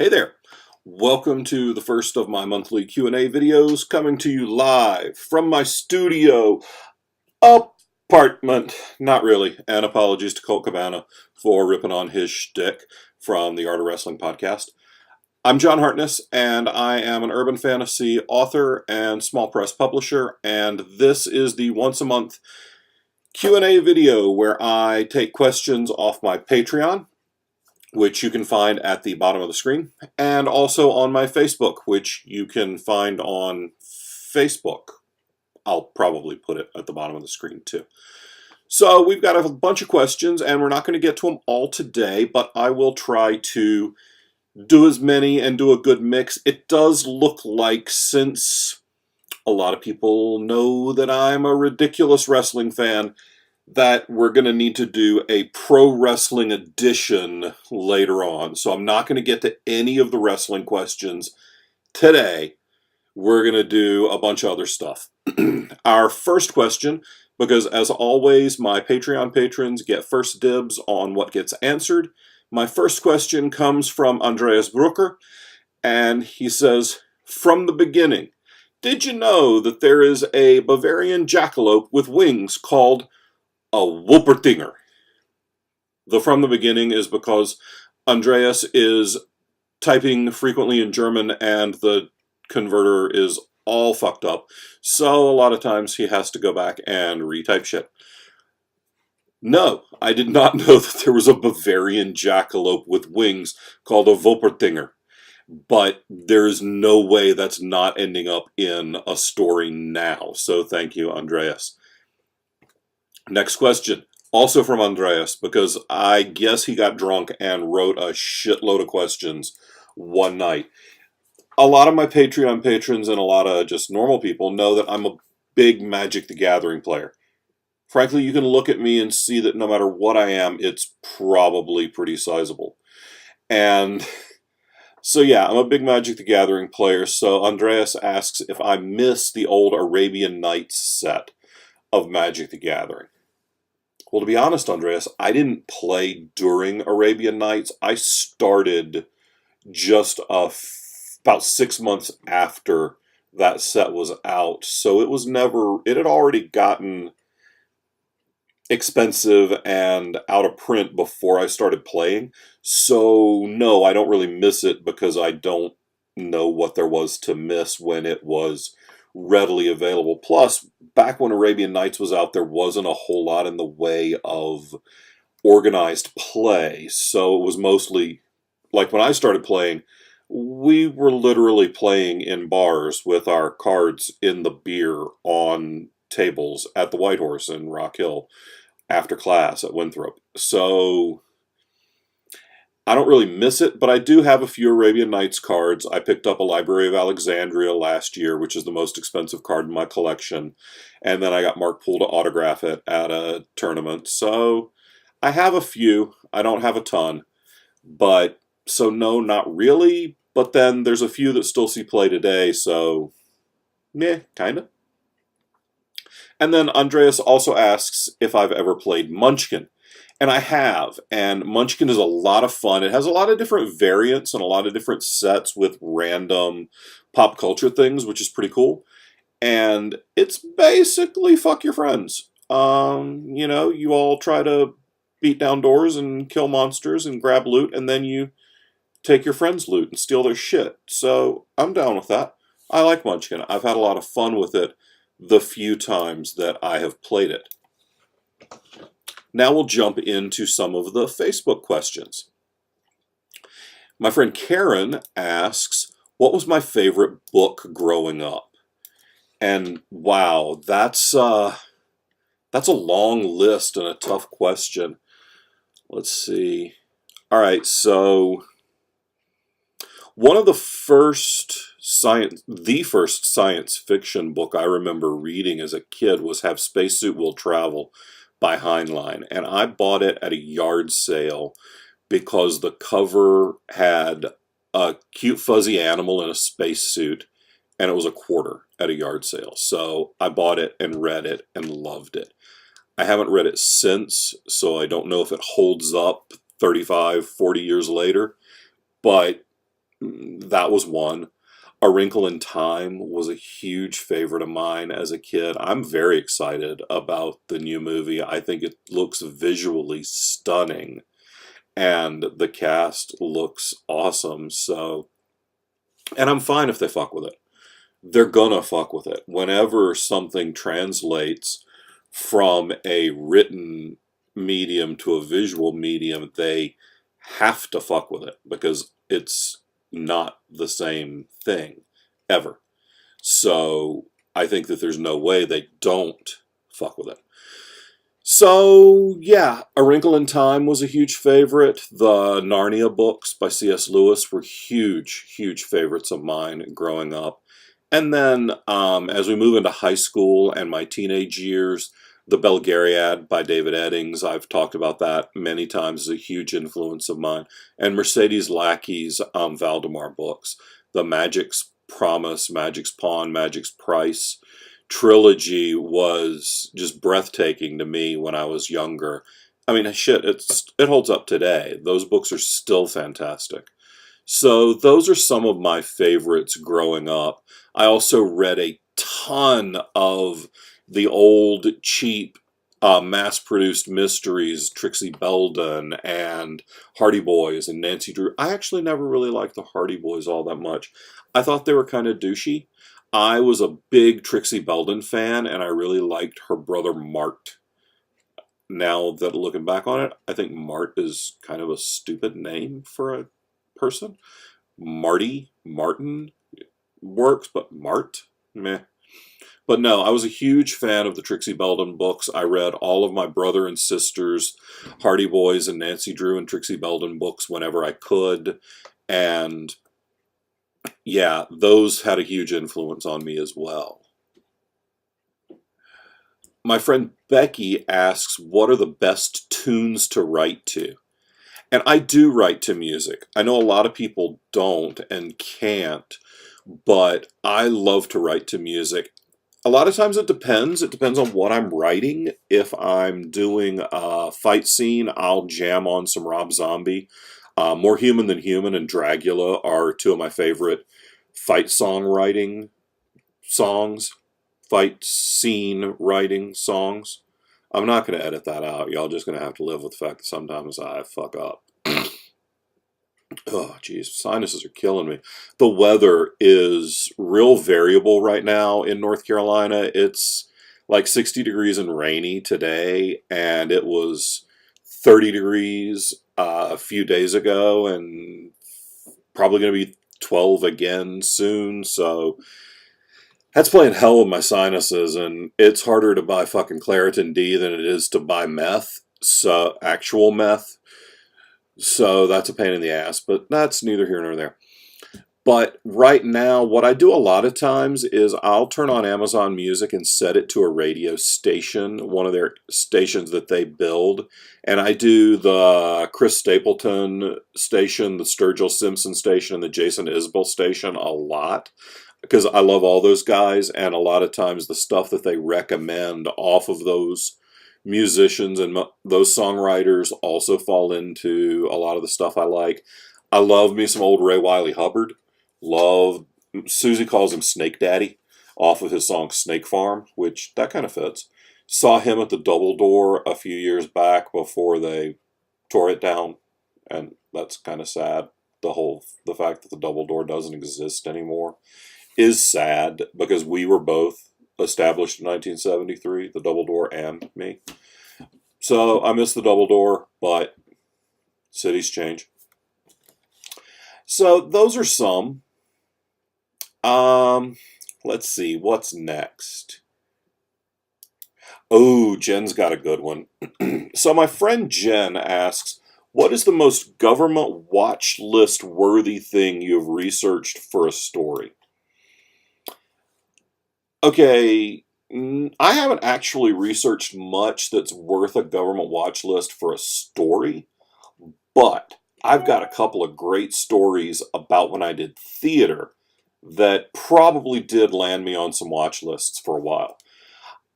Hey there. Welcome to the first of my monthly Q&A videos, coming to you live from my studio apartment. Not really, and apologies to Colt Cabana for ripping on his shtick from the Art of Wrestling podcast. I'm John Hartness, and I am an urban fantasy author and small press publisher, and this is the once a month Q&A video where I take questions off my Patreon, which you can find at the bottom of the screen, and also on my Facebook, which you can find on Facebook. I'll probably put it at the bottom of the screen too. So we've got a bunch of questions, and we're not going to get to them all today, but I will try to do as many and do a good mix. It does look like, since a lot of people know that I'm a ridiculous wrestling fan, that we're going to need to do a pro wrestling edition later on. So I'm not going to get to any of the wrestling questions today. We're going to do a bunch of other stuff. Our first question, because as always, my Patreon patrons get first dibs on what gets answered. My first question comes from Andreas Brucker, and he says, "From the beginning, did you know that there is a Bavarian Jackalope with wings called a Wuppertinger?" The "from the beginning" is because Andreas is typing frequently in German and the converter is all fucked up, so a lot of times he has to go back and retype shit. No, I did not know that there was a Bavarian Jackalope with wings called a Wuppertinger, but there's no way that's not ending up in a story now, so thank you, Andreas. Next question, also from Andreas, because I guess he got drunk and wrote a shitload of questions one night. A lot of my Patreon patrons and a lot of just normal people know that I'm a big Magic the Gathering player. Frankly, you can look at me and see that no matter what I am, it's probably pretty sizable. And so yeah, I'm a big Magic the Gathering player, so Andreas asks if I miss the old Arabian Nights set of Magic the Gathering. Well, to be honest, Andreas, I didn't play during Arabian Nights. I started just about 6 months after that set was out. So it had already gotten expensive and out of print before I started playing. So no, I don't really miss it because I don't know what there was to miss when it was readily available. Plus, back when Arabian Nights was out, there wasn't a whole lot in the way of organized play. So it was mostly, like when I started playing, we were literally playing in bars with our cards in the beer on tables at the White Horse in Rock Hill after class at Winthrop. So I don't really miss it, but I do have a few Arabian Nights cards. I picked up a Library of Alexandria last year, which is the most expensive card in my collection. And then I got Mark Poole to autograph it at a tournament. So I have a few. I don't have a ton. But, so no, not really. But then there's a few that still see play today, so meh, kinda. And then Andreas also asks if I've ever played Munchkin. And I have, and Munchkin is a lot of fun. It has a lot of different variants and a lot of different sets with random pop culture things, which is pretty cool. And it's basically fuck your friends. You know, you all try to beat down doors and kill monsters and grab loot, and then you take your friends' loot and steal their shit. So I'm down with that. I like Munchkin. I've had a lot of fun with it the few times that I have played it. Now we'll jump into some of the Facebook questions. My friend Karen asks, what was my favorite book growing up? And wow, that's a long list and a tough question. Let's see. All right, so the first science fiction book I remember reading as a kid was Have Spacesuit Will Travel by Heinlein, and I bought it at a yard sale because the cover had a cute fuzzy animal in a spacesuit, and it was $0.25 at a yard sale. So I bought it and read it and loved it. I haven't read it since, so I don't know if it holds up 35, 40 years later, but that was one. A Wrinkle in Time was a huge favorite of mine as a kid. I'm very excited about the new movie. I think it looks visually stunning, and the cast looks awesome. So, and I'm fine if they fuck with it. They're gonna fuck with it. Whenever something translates from a written medium to a visual medium, they have to fuck with it because it's not the same thing ever. So I think that there's no way they don't fuck with it. So yeah, A Wrinkle in Time was a huge favorite. The Narnia books by C.S. Lewis were huge, huge favorites of mine growing up. And then as we move into high school and my teenage years, The Belgariad by David Eddings, I've talked about that many times, is a huge influence of mine. And Mercedes Lackey's Valdemar books, the Magic's Promise, Magic's Pawn, Magic's Price trilogy was just breathtaking to me when I was younger. I mean, shit, it holds up today. Those books are still fantastic. So those are some of my favorites growing up. I also read a ton of the old, cheap, mass-produced mysteries, Trixie Belden and Hardy Boys and Nancy Drew. I actually never really liked the Hardy Boys all that much. I thought they were kind of douchey. I was a big Trixie Belden fan, and I really liked her brother Mart. Now that looking back on it, I think Mart is kind of a stupid name for a person. Marty, Martin works, but Mart, meh. But no, I was a huge fan of the Trixie Belden books. I read all of my brother and sister's Hardy Boys and Nancy Drew and Trixie Belden books whenever I could. And yeah, those had a huge influence on me as well. My friend Becky asks, what are the best tunes to write to? And I do write to music. I know a lot of people don't and can't, but I love to write to music. A lot of times it depends. It depends on what I'm writing. If I'm doing a fight scene, I'll jam on some Rob Zombie. More Human Than Human and Dragula are two of my favorite fight songwriting songs. Fight scene writing songs. I'm not going to edit that out. Y'all just going to have to live with the fact that sometimes I fuck up. Oh, geez. Sinuses are killing me. The weather is real variable right now in North Carolina. It's like 60 degrees and rainy today, and it was 30 degrees a few days ago, and probably going to be 12 again soon, so that's playing hell with my sinuses, and it's harder to buy fucking Claritin D than it is to buy meth, so actual meth. So that's a pain in the ass, but that's neither here nor there. But right now, what I do a lot of times is I'll turn on Amazon Music and set it to a radio station, one of their stations that they build. And I do the Chris Stapleton station, the Sturgill Simpson station, and the Jason Isbell station a lot, because I love all those guys, and a lot of times the stuff that they recommend off of those musicians and those songwriters also fall into a lot of the stuff I like. I love me some old Ray Wiley Hubbard. Love, Susie calls him Snake Daddy off of his song Snake Farm, which that kind of fits. Saw him at the Double Door a few years back before they tore it down, and that's kind of sad. The fact that the Double Door doesn't exist anymore is sad, because we were both established in 1973, the Double Door and me. So I miss the Double Door, but cities change. So those are some. Let's see, what's next? Oh, Jen's got a good one. So my friend Jen asks, what is the most government watch list worthy thing you have researched for a story? Okay, I haven't actually researched much that's worth a government watch list for a story, but I've got a couple of great stories about when I did theater that probably did land me on some watch lists for a while.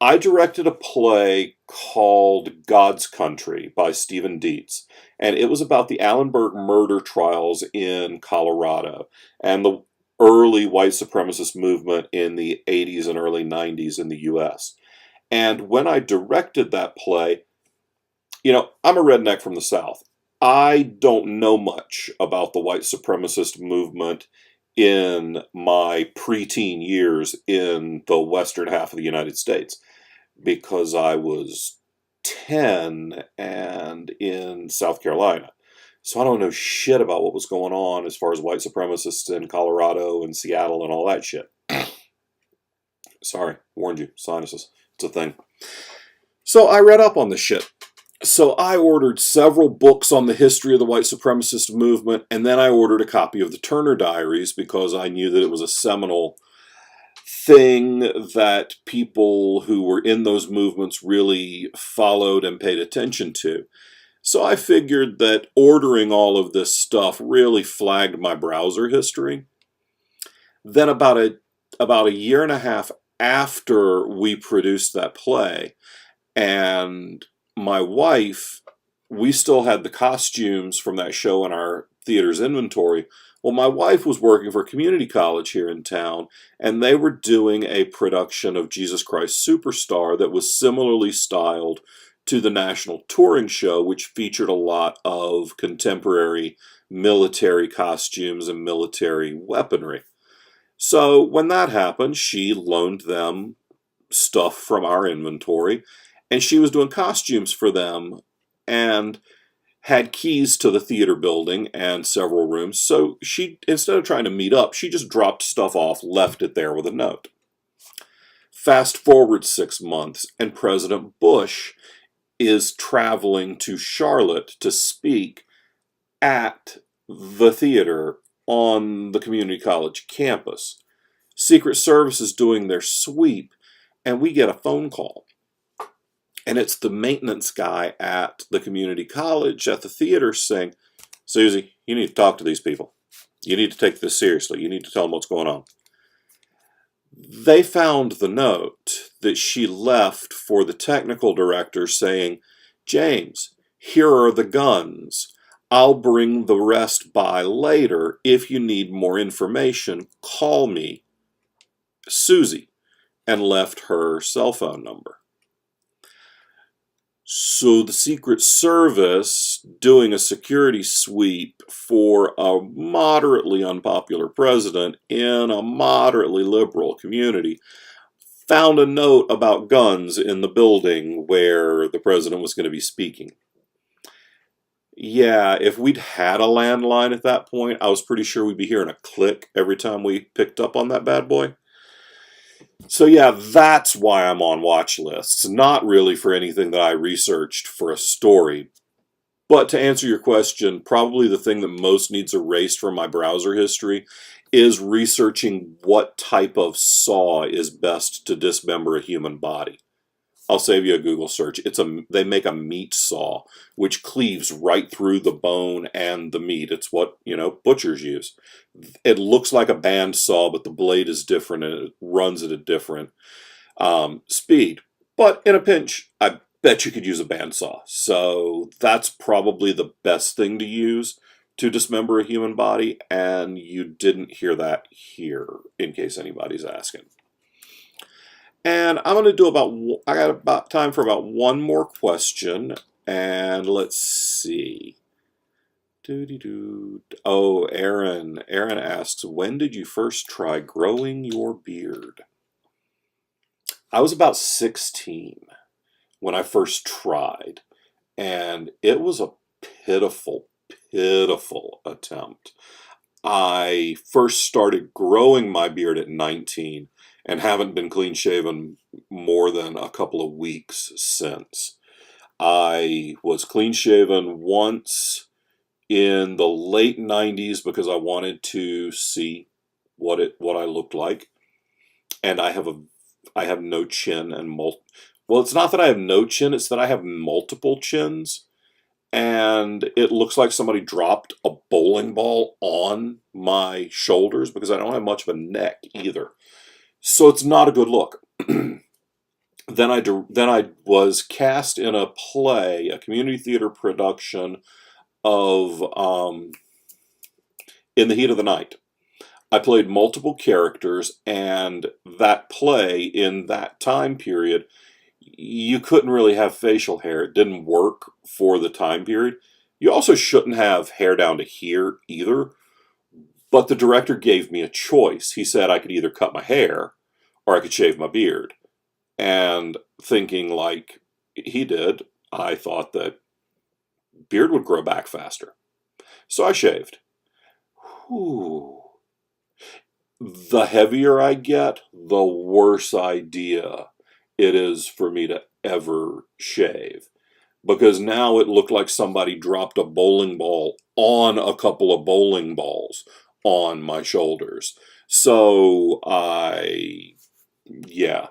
I directed a play called God's Country by Stephen Dietz, and it was about the Allenberg murder trials in Colorado and the early white supremacist movement in the 80s and early 90s in the US. And when I directed that play, I'm a redneck from the South. I don't know much about the white supremacist movement in my preteen years in the western half of the United States because I was 10 and in South Carolina. So I don't know shit about what was going on as far as white supremacists in Colorado and Seattle and all that shit. Sorry, warned you, sinuses. It's a thing. So I read up on this shit. So I ordered several books on the history of the white supremacist movement, and then I ordered a copy of the Turner Diaries because I knew that it was a seminal thing that people who were in those movements really followed and paid attention to. So I figured that ordering all of this stuff really flagged my browser history. Then about a year and a half after we produced that play, and my wife, we still had the costumes from that show in our theater's inventory. Well, my wife was working for a community college here in town, and they were doing a production of Jesus Christ Superstar that was similarly styled to the National Touring Show, which featured a lot of contemporary military costumes and military weaponry. So when that happened, she loaned them stuff from our inventory, and she was doing costumes for them and had keys to the theater building and several rooms. So she, instead of trying to meet up, she just dropped stuff off, left it there with a note. Fast forward 6 months, and President Bush is traveling to Charlotte to speak at the theater on the community college campus. Secret Service is doing their sweep, and we get a phone call. And it's the maintenance guy at the community college at the theater saying, Susie, you need to talk to these people. You need to take this seriously. You need to tell them what's going on. They found the note that she left for the technical director saying, James, here are the guns. I'll bring the rest by later. If you need more information, call me, Susie, and left her cell phone number. So the Secret Service, doing a security sweep for a moderately unpopular president in a moderately liberal community, found a note about guns in the building where the president was going to be speaking. Yeah, if we'd had a landline at that point, I was pretty sure we'd be hearing a click every time we picked up on that bad boy. So yeah, that's why I'm on Watchlists. Not really for anything that I researched for a story. But to answer your question, probably the thing that most needs erased from my browser history is researching what type of saw is best to dismember a human body. I'll save you a Google search. They make a meat saw, which cleaves right through the bone and the meat. It's what, butchers use. It looks like a band saw, but the blade is different and it runs at a different speed. But in a pinch, I bet you could use a bandsaw. So that's probably the best thing to use to dismember a human body, and you didn't hear that here, in case anybody's asking. And I'm going to do I got about time for about one more question, and let's see. Oh, Aaron asks, when did you first try growing your beard? I was about 16 when I first tried, and it was a pitiful attempt. I first started growing my beard at 19 and haven't been clean shaven more than a couple of weeks since. I was clean shaven once in the late 90s because I wanted to see what I looked like, and I have no chin and well, it's not that I have no chin, it's that I have multiple chins, and it looks like somebody dropped a bowling ball on my shoulders because I don't have much of a neck either. So it's not a good look. then I was cast in a play, a community theater production of In the Heat of the Night. I played multiple characters, and that play in that time period, you couldn't really have facial hair. It didn't work for the time period. You also shouldn't have hair down to here either. But the director gave me a choice. He said I could either cut my hair or I could shave my beard. And thinking like he did, I thought that beard would grow back faster. So I shaved. Whew. The heavier I get, the worse idea it is for me to ever shave. Because now it looked like somebody dropped a bowling ball on a couple of bowling balls on my shoulders. So yeah.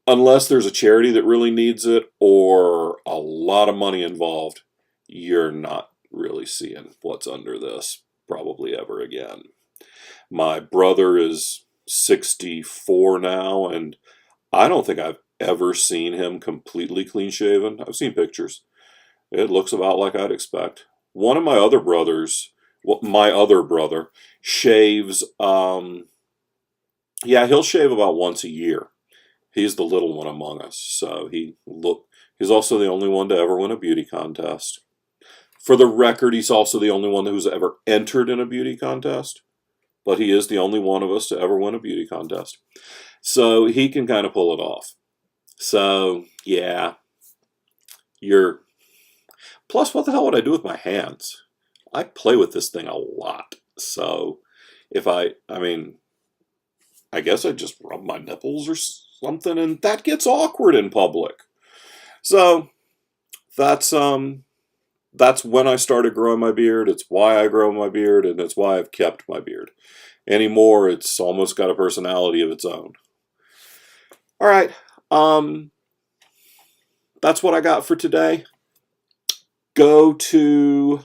Unless there's a charity that really needs it or a lot of money involved, you're not really seeing what's under this probably ever again. My brother is 64 now, and I don't think I've ever seen him completely clean shaven. I've seen pictures. It looks about like I'd expect. One of my other brothers, my other brother, shaves, yeah, he'll shave about once a year. He's the little one among us, so he's also the only one to ever win a beauty contest. For the record, he's also the only one who's ever entered in a beauty contest, but he is the only one of us to ever win a beauty contest. So he can kind of pull it off. So, yeah. Plus, what the hell would I do with my hands? I play with this thing a lot. So, I guess I just rub my nipples or something, and that gets awkward in public. So, that's when I started growing my beard. It's why I grow my beard, and it's why I've kept my beard. Anymore, it's almost got a personality of its own. All right. That's what I got for today. Go to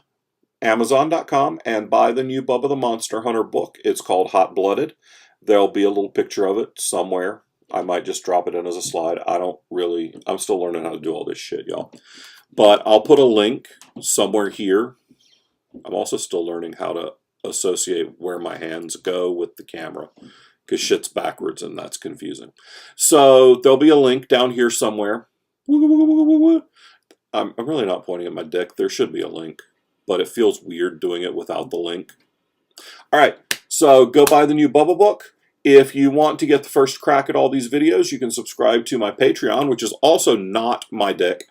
Amazon.com and buy the new Bubba the Monster Hunter book. It's called Hot Blooded. There'll be a little picture of it somewhere. I might just drop it in as a slide. I'm still learning how to do all this shit, y'all. But I'll put a link somewhere here. I'm also still learning how to associate where my hands go with the camera, because shit's backwards and that's confusing. So there'll be a link down here somewhere. I'm really not pointing at my dick. There should be a link, but it feels weird doing it without the link. All right, so go buy the new Bubba book. If you want to get the first crack at all these videos, you can subscribe to my Patreon, which is also not my dick.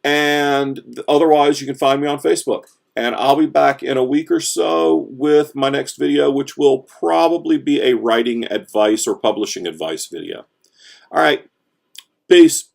And otherwise, you can find me on Facebook. And I'll be back in a week or so with my next video, which will probably be a writing advice or publishing advice video. All right, peace.